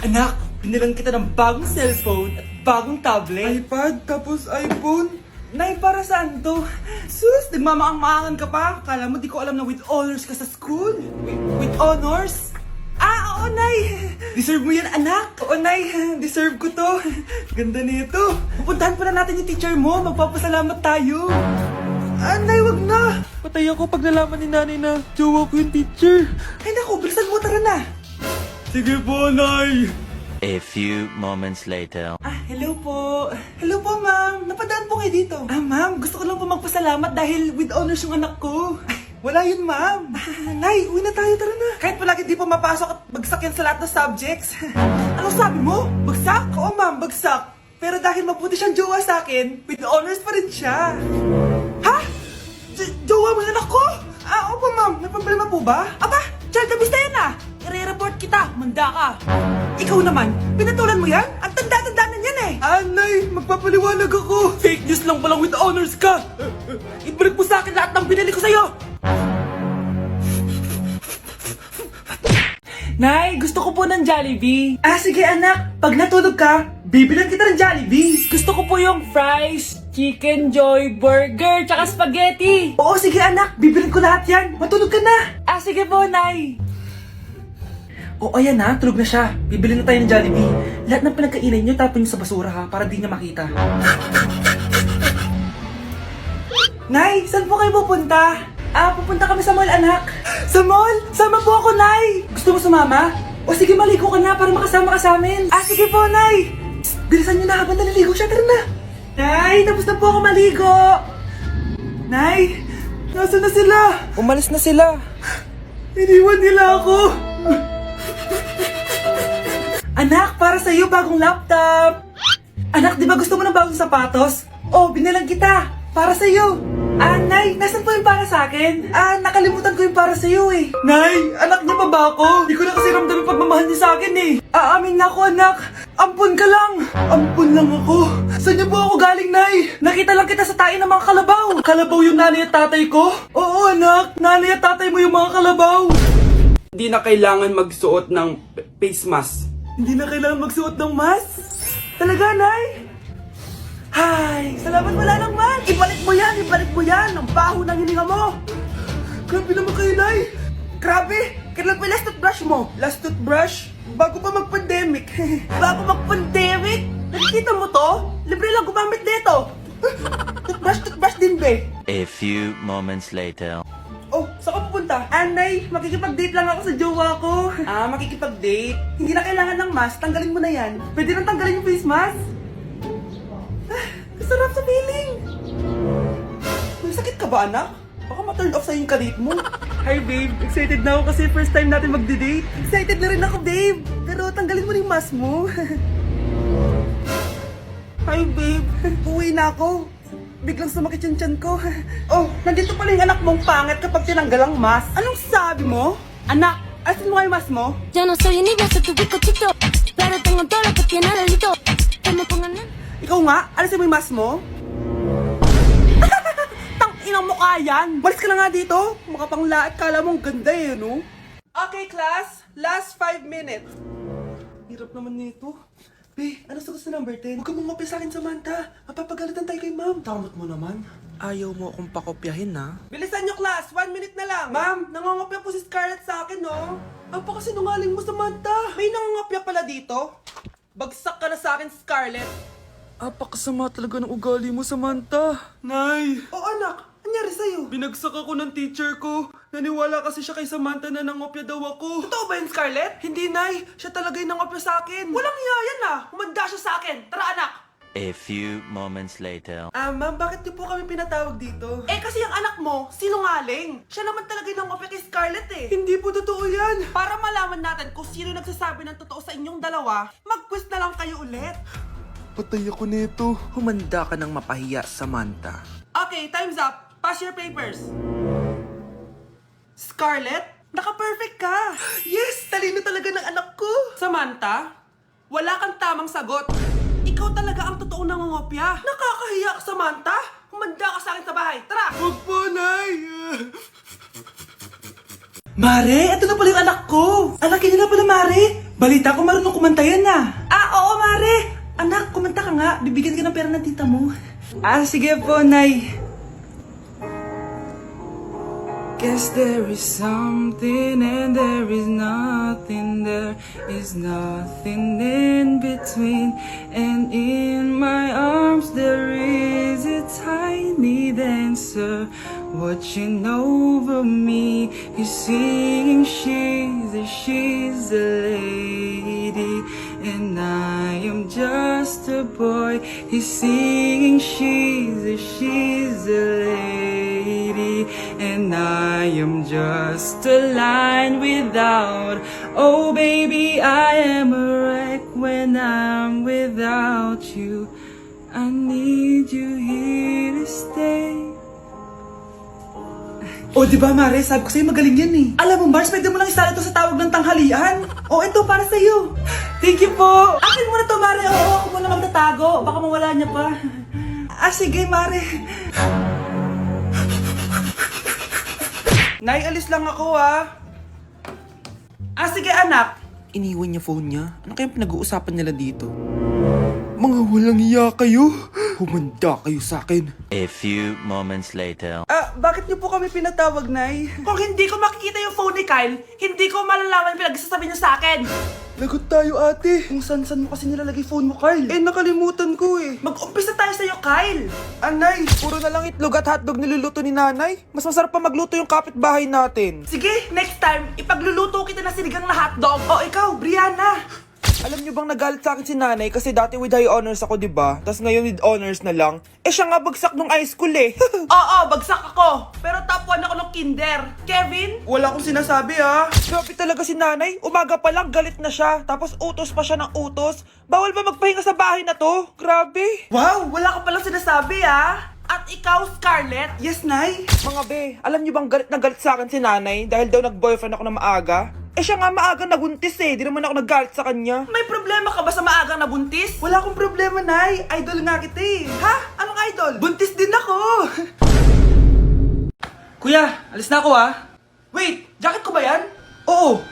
Anak, binilang kita ng bagong cellphone at bagong tablet. iPad, tapos iPhone. Nay, para saan to? Sus, nagmamaang-maangan ka pa? Kala mo di ko alam na with honors ka sa school? With honors? Ah, oo, Nay! Deserve mo yan, anak! Oo, Nay, deserve ko to. Ganda nito. Pupuntahan pa na natin yung teacher mo. Magpapasalamat tayo. Ah, Nay, wag na! Patay ako pag nalaman ni nanay na jowa ko yung teacher. Ay, naku, bilisan mo, tara na! Sige po, Nay. A few moments later. Ah, hello po. Hello po, ma'am. Napadaan po kayo dito. Ah, ma'am, gusto ko lang po magpasalamat dahil with honors yung anak ko. Ay, wala yun, ma'am. Nay, uwi na tayo, tara na. Kahit palagi di po mapasok at bagsak yan sa lahat ng subjects. Ano sabi mo? Bagsak? Oo, ma'am, bagsak. Pero dahil mabuti siyang jowa sa akin, with honors pa rin siya. Ha? Jowa mo yung anak ko? Ah, opo, ma'am. May problema po ba? Aba, child abuse na yan ah. I-report kita, manda ka. Ikaw naman, pinatulan mo yan? Ang tanda-tanda na yan eh. Anay, magpapaliwanag ako. Fake news lang palang with honors ka. Ibalik mo sa akin lahat ng binili ko sa'yo. Nay, gusto ko po ng Jollibee. Ah, sige anak. Pag natulog ka, bibilan kita ng Jollibee. Gusto ko po yung fries, chicken joy, burger, tsaka spaghetti. Oo, sige anak. Bibilan ko lahat yan. Matulog ka na. Ah, sige po, Nay. O ayan na, tulog na siya. Bibili na tayo ng Jollibee. Lahat ng pinagkainan niyo tapon niyo sa basura ha, para di niya makita. Nay, saan po kayo pupunta? Ah, pupunta kami sa mall, anak. Sa mall? Sama po ako, Nay. Gusto mo sumama? O sige, maligo ka na para makasama ka sa amin. Ah, sige po, Nay. Psst, bilisan niyo na habang naliligo siya. Tara na. Nay, tapos na po ako maligo. Nay, nasaan na sila? Umalis na sila. Iniwan nila ako. Anak, para sa iyo bagong laptop. Anak, di ba gusto mo ng bagong sapatos? Oh, binilang kita. Para sa iyo. Ah, Nay, nasan po yung para sa akin? Ah, nakalimutan ko yung para sa iyo eh. Nay, anak niya pa ba ako? Di ko na kasi ramdam yung pagmamahal niya sa akin eh. Aamin na ako, anak. Ampun ka lang. Ampun lang ako. Saan niyo po ako galing, Nay? Nakita lang kita sa tain ng mga kalabaw. Kalabaw yung nanay at tatay ko? Oo, anak. Nanay at tatay mo yung mga kalabaw. Hindi na kailangan magsuot ng face mask. Hindi na kailangan magsuot ng mask? Talaga, Nay? Hay, salamat wala lang man. Ibalik mo yan, ibalik mo yan. Ang baho ng hininga mo. Grabe naman kayo, Nay. Grabe, kailan pa yung last toothbrush mo? Last toothbrush? Bago pa mag-pandemic. Bago mag-pandemic? Nakikita mo to? Libre lang gumamit dito. Toothbrush din, be. A few moments later. Oh, saan ka pupunta? Anay, makikipag-date lang ako sa jowa ko. Ah, makikipag-date? Hindi na kailangan ng mask, tanggalin mo na yan. Pwede nang tanggalin yung face mask? Ah, kasarap sa feeling. May sakit ka ba, anak? Baka ma-turn off sa'yo yung kalit mo. Hi, babe. Excited na ako kasi first time natin magde-date. Excited na rin ako, babe. Pero tanggalin mo na yung mask mo. Hi, babe. Uwi na ako. Biglang sumakit yung tiyan ko. Oh, nandito pala yung anak mong pangit kapag tinanggal ang mask. Anong sabi mo? Anak, asin mo nga yung mask mo? Yo no soy niña, soy tu bizcochito, pero tengo todo lo que tiene delito. Que me pongan en... Ikaw nga, alisin mo yung mask mo? Tang-inang mukha yan! Malis ka na nga dito! Makapanglaat, kala mong ganda eh, no? Okay, class. Last 5 minutes. Hirap naman nito. Be, ano sagot sa number 10? Huwag ka mong mapya sa akin, Samantha. Mapapagalitan tayo kay ma'am. Tamot mo naman. Ayaw mo akong pakopyahin, ha? Bilisan nyo, class! 1 minute na lang! Ma'am, nangangopya po si Scarlett sa akin, no? Apakasinungaling mo, Samantha! May nangangopya pala dito? Bagsak ka na sa akin, Scarlett! Apakasama talaga ng ugali mo, Samantha. Nay, O anak, anyari sa'yo? binagsak ako ng teacher ko. Naniwala kasi siya kay Samantha na nangopya daw ako. Totoo ba yun, Scarlett? Hindi, Nay. Siya talaga yung nangopya sa akin. Walang iya yan ah! Humanda siya sa akin! Tara, anak! A few moments later. Ma'am, bakit niyo po kami pinatawag dito? Eh, kasi yung anak mo, sinungaling. Siya naman talaga yung nangopya kay Scarlett eh. Hindi po totoo yan. Para malaman natin kung sino nagsasabi ng totoo sa inyong dalawa, mag-quiz na lang kayo ulit. Patay ako nito. Humanda ka ng mapahiya, Samantha. Okay, time's up. Pass your papers. Scarlett, naka-perfect ka. Yes, talino talaga ng anak ko. Samantha, wala kang tamang sagot. Ikaw talaga ang totoong nangongopya. Nakakahiya ka, Samantha. Humanda ka sa akin sa bahay. Tara! Huwag po, Nay. Mare, ito na pala yung anak ko. Anak niyo na pala, Mare. Balita ko marunong kumanta yan oo, Mare. Anak, kumanta ka nga. Bibigyan ka ng pera ng tita mo. Sige po, Nay. Guess there is something and there is nothing. There is nothing in between. And in my arms there is a tiny dancer watching over me. He's singing, she's a lady, and I am just a boy. He's singing, she's a lady, and I am just a line without. Oh baby, I am a wreck when I'm without you. I need you here to stay. Di ba, Mare? Sabi ko sa'yo, magaling yan eh. Alam mo, Mars, pwede mo lang isala ito sa tawag ng tanghalian. Ito, para sa'yo. Thank you po. Akin mo na to, Mare. Ako muna magtatago. Baka mawala niya pa. Sige, Mare. Nay, alis lang ako, sige, anak. Iniwan niya phone niya. Ano kayang pinag-uusapan nila dito? Mga walang iya kayo. Humanda kayo sa akin. A few moments later. Bakit niyo po kami pinatawag, Nay? Kung hindi ko makikita yung phone ni Kyle, hindi ko malalaman pinagsasabi niyo sa akin. Lagot tayo, ate. Kung san-san mo kasi nilalagay phone mo, Kyle. Nakalimutan ko eh. Mag-umpisa tayo sa'yo, Kyle. Anay, puro na lang itlog at hotdog niluluto ni nanay. Mas masarap pa magluto yung kapitbahay natin. Sige, next time, ipagluluto kita ng sinigang na hotdog. Ikaw, Brianna. Alam niyo bang nagalit sa akin si nanay kasi dati with high honors ako, di ba? Tapos ngayon with honors na lang. Siya nga bagsak nung high school eh. Oo, bagsak ako. Pero top 1 ako ng kinder. Kevin? Wala akong sinasabi Grabe talaga si nanay. Umaga pa lang galit na siya. Tapos utos pa siya ng utos. Bawal ba magpahinga sa bahay na to? Grabe. Wow, wala ka palang sinasabi At ikaw, Scarlett? Yes, Nay. Mga be, alam niyo bang galit na galit sa akin si nanay dahil daw nag-boyfriend ako na maaga? Siya nga maaga nabuntis eh. Di naman ako nagalit sa kanya. May problema ka ba sa maagang nabuntis? Wala akong problema, Nay. Idol nga kita eh. Ha? Anong idol? Buntis din ako. Kuya, alis na ako Wait, jacket ko ba yan? Oo.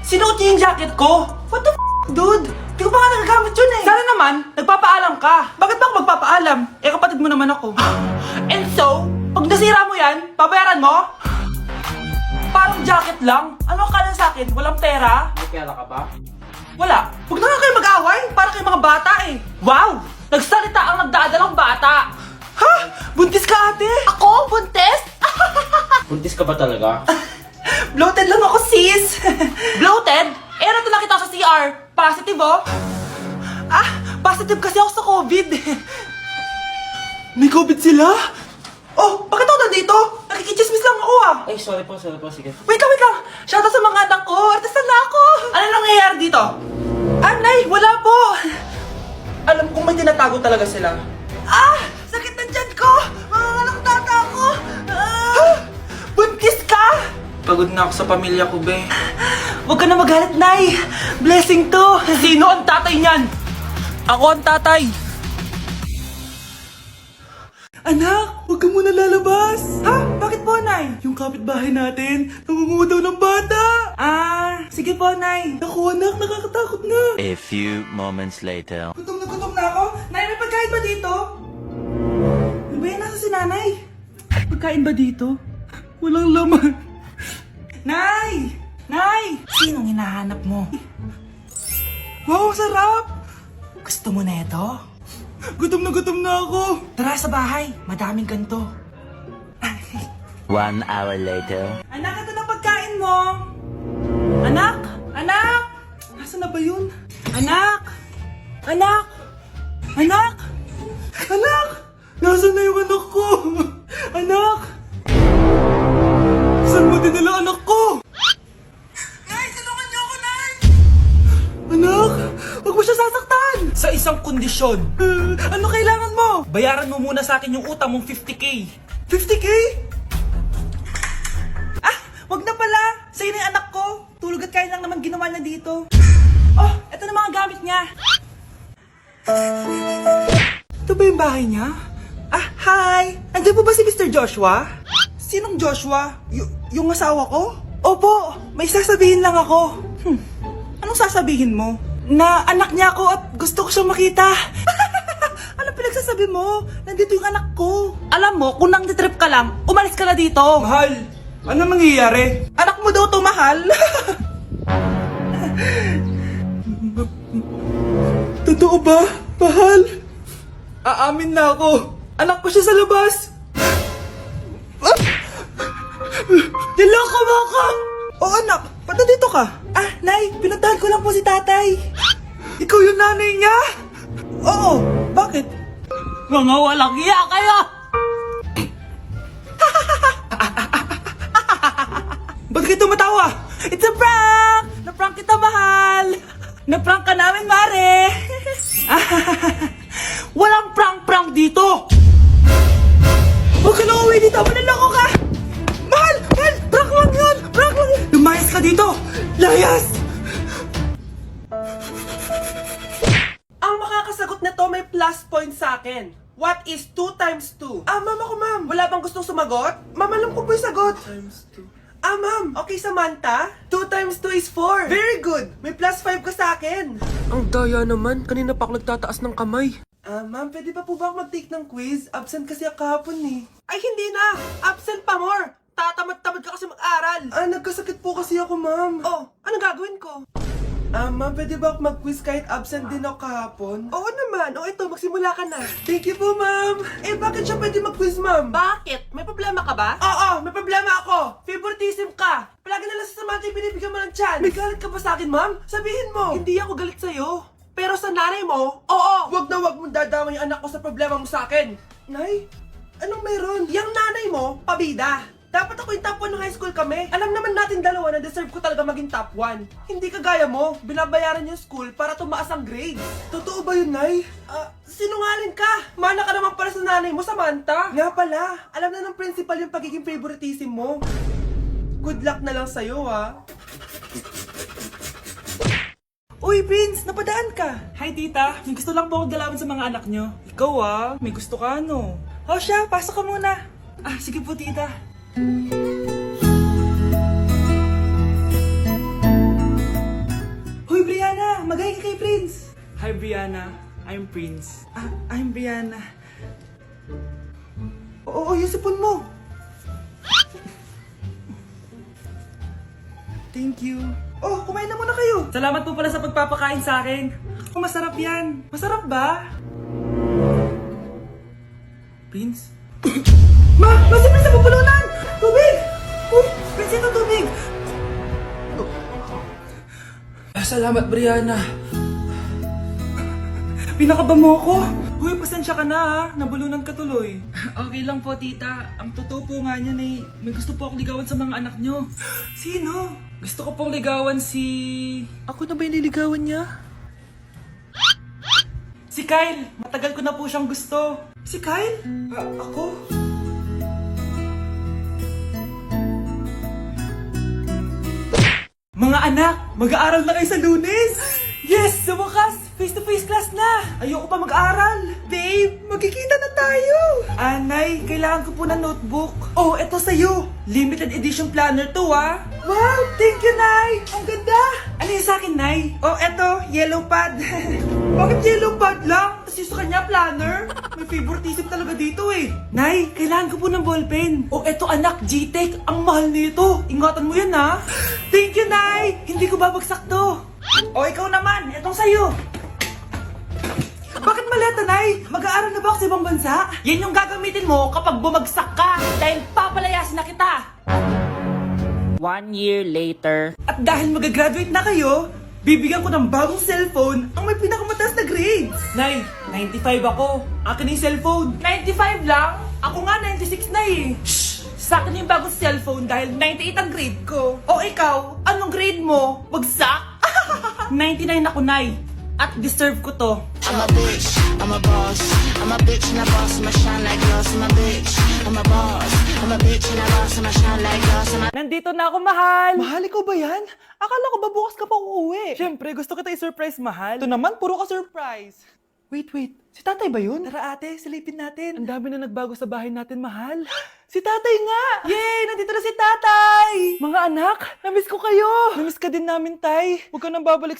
Sinuot niya yung jacket ko? What the dude? Di ko pa nga nagagamit yun eh. Sana naman, nagpapaalam ka. Bakit ba ako magpapaalam? Kapatid mo naman ako. And so, pag nasira mo yan, babayaran mo? Parang jacket lang. Ano akala sa akin? Walang pera? May pera ka ba? Wala. Huwag na nga kayo mag-away. Para kayo mga bata eh. Wow! Nagsalita ang nagdadalang bata. Ha? Buntis ka, ate? Ako? Buntis? Buntis ka ba talaga? Bloated lang ako, sis. Bloated? Nato lang kita sa CR. Positive, positive kasi ako sa COVID. May COVID sila? Bakit ako nandito? Nakikichismis lang ako Ay, sorry po, sige. Wait lang. Shoutout sa mga anak ko. Artista na ako. Ano nangyayari dito? Nay, wala po. Alam kong may tinatago talaga sila. Sakit na dyan ko. Mga tata ako. Buntis ka? Pagod na ako sa pamilya ko, be. Huwag ka na magalit, Nay. Blessing to. Sino ang tatay niyan? Ako ang tatay. Anak, huwag ka muna lalabas. Bakit po, Nay? Yung kapitbahay natin, nangunguha daw ng bata. Sige po, Nay. Naku, anak, nakakatakot na. A few moments later. Gutom na ako. Nay, may pagkain ba dito? Ano ba yan? Nasa si Nanay? Pagkain ba dito? Walang laman. Nay! Nay! Sinong hinahanap mo? Wow, sarap! Gusto mo na ito? Gutom na ako. Tara sa bahay, madaming ganito. 1 hour later. Anak, ito na pagkain mo. Anak! Nasaan na ba yun? Anak! Nasaan na yung anak ko? Anak! Saan mo dinala anak ko? Nay, tulungan niyo ako, Nay! Anak, huwag mo siya sasaktan! Sa isang kondisyon. Ano kailangan mo? Bayaran mo muna sa akin yung utang mong 50k. 50k? Wag na pala. Sa'yo na yung anak ko. Tulog at kain lang naman ginawa niya dito. Eto na mga gamit niya. Ito ba yung bahay niya? Hi! Andiyan po ba si Mr. Joshua? Sinong Joshua? Yung asawa ko? Opo, may sasabihin lang ako. Anong Anong sasabihin mo? Na anak niya ako at gusto ko siyang makita. Ano pinagsasabi mo? Nandito yung anak ko. Alam mo, kung nang-trip ka lang, umalis ka na dito. Mahal, ano nangyayari? Anak mo daw to, mahal. Totoo ba, mahal? Aamin na ako. Anak ko siya sa labas. Niloko mo ako! Oh anak, ba't dito ka? Ah, Nay, pinuntahan ko lang po si tatay. Ikaw yung nanay niya? Oo, bakit? Mga walang iya kayo! Ba't kayo tumatawa? It's a prank! Na-prank kita, mahal! Na-prank ka namin, Mare! Walang prank-prank dito! Huwag ka na uwi dito! Manaloko ka! Mahal! Mahal! Prank lang yun! Prank lang yun! Lumayas ka dito! Layas! Ang makakasagot na to may plus point sa akin. What is 2 times 2? Ah, ma'am ako, ma'am. Wala bang gustong sumagot? Ma'am, alam ko po yung sagot. 2 times 2. Ah, ma'am. Okay, Samantha. 2 times 2 is 4. Very good. May plus 5 ka sa akin. Ang daya naman, kanina pa ako nagtataas ng kamay. Ah, ma'am, pwede pa po ba ako mag-take ng quiz? Absent kasi ako kahapon eh. Ay, hindi na! Absent pa more! Tatamad-tamad ka kasi mag-aral. Ah, nagkasakit po kasi ako, ma'am. Oh, anong gagawin ko? Ah, ma'am, pwede ba ako mag-quiz kahit absent din ako kahapon? Oo naman. O ito, magsimula ka na. Thank you po, ma'am. Eh, bakit siya pwede mag-quiz, ma'am? Bakit? May problema ka ba? Oo, may problema ako. Favoritism ka. Palagi na lang sa Samantha yung binibigyan mo ng chance. May galit ka ba sa akin, ma'am? Sabihin mo. Hindi ako galit sa'yo. Pero sa nanay mo, oo, wag na wag mong dadama yung anak ko sa problema mo sa akin. Nay, anong meron? Yang nanay mo, pabida. Dapat ako yung top 1 ng high school kami. Alam naman natin dalawa na deserve ko talaga maging top 1. Hindi kagaya mo, binabayaran yung school para tumaas ang grade. Totoo ba yun, Nay? Sinungaling ka! Mana ka naman para sa nanay mo, Samantha. Nga pala, alam na ng principal yung pagiging favoritism mo. Good luck na lang sa'yo, ha? Uy, Prince, napadaan ka. Hi, tita. May gusto lang po akong dalawin sa mga anak nyo. Ikaw may gusto ka, no? O siya, pasok ka muna. Ah, sige po, tita. Hoy, Brianna! Magay ka kay Prince! Hi, Brianna. I'm Prince. Ah, I'm Brianna. Oo, yung sipon mo. Thank you. Oh, kumain na muna kayo. Salamat po pala sa pagpapakain sa akin. Oh, masarap yan. Masarap ba? Prince? Ma, si Prince na pupulunan! Tubig! Uy, Prince, ito tubig! Salamat, Brianna. Pinakaba mo ako. Uy, pasensya ka na ha. Nabulunan ka tuloy. Okay lang po, tita. Ang totoo po nga niyan eh, may gusto po akong ligawan sa mga anak nyo. Sino? Gusto ko pong ligawan si... Ako na ba yung niligawan niya? Si Kyle. Matagal ko na po siyang gusto. Si Kyle? Ako? Mga anak, mag-aaral na kayo sa Lunes! Yes! Sa wakas! Face-to-face class na! Ayoko pa mag-aral! Babe, magkikita na tayo! Anay, kailangan ko po ng notebook. Oh, eto sa'yo! Limited edition planner to, ah! Wow! Thank you, Nay! Ang ganda! Ano yung sa'kin, Nay? Oh, eto, yellow pad. Bakit yellow pad lang? Tapos yung sa kanya, planner? May favoritism talaga dito eh. Nay, kailangan ko po ng ballpen. Oh, eto anak, G-Tech. Ang mahal nito. Ingatan mo yan, ha? Thank you, Nay! Hindi ko babagsak to. O, ikaw naman. Etong sa'yo. Bakit maleta, Nay? Mag-aaral na ba ako sa ibang bansa? Yan yung gagamitin mo kapag bumagsak ka. Dahil papalayasin na kita. 1 year later. At dahil mag-graduate na kayo, bibigyan ko ng bagong cellphone ang may pinakamataas na grades. Nay, 95 ako. Akin yung cellphone. 95 lang? Ako nga 96 na eh. Shh! Sa akin yung bagong cellphone dahil 98 ang grade ko. O ikaw, anong grade mo? Bagsak? 99 ako, Nay. At deserve ko to. I'm a bitch, I'm a boss. I'm a bitch and a boss, I'ma shine like glass. I'm a bitch, I'm a boss. I'm a bitch and a boss, I'ma shine like glass. Nandito na ako, mahal. Mahal, ikaw ba yan? Akala ko ba bukas ka pa uuwi? Siyempre, gusto kita i-surprise, mahal. Ito naman, puro ka surprise. Wait. Si tatay ba yun? Tara ate, silipin natin. Ang dami na nagbago sa bahay natin, mahal. Si tatay nga! Yay! Nandito na si tatay! Mga anak, namiss ko kayo! Namiss ka din namin, tay. Huwag ka nang babalik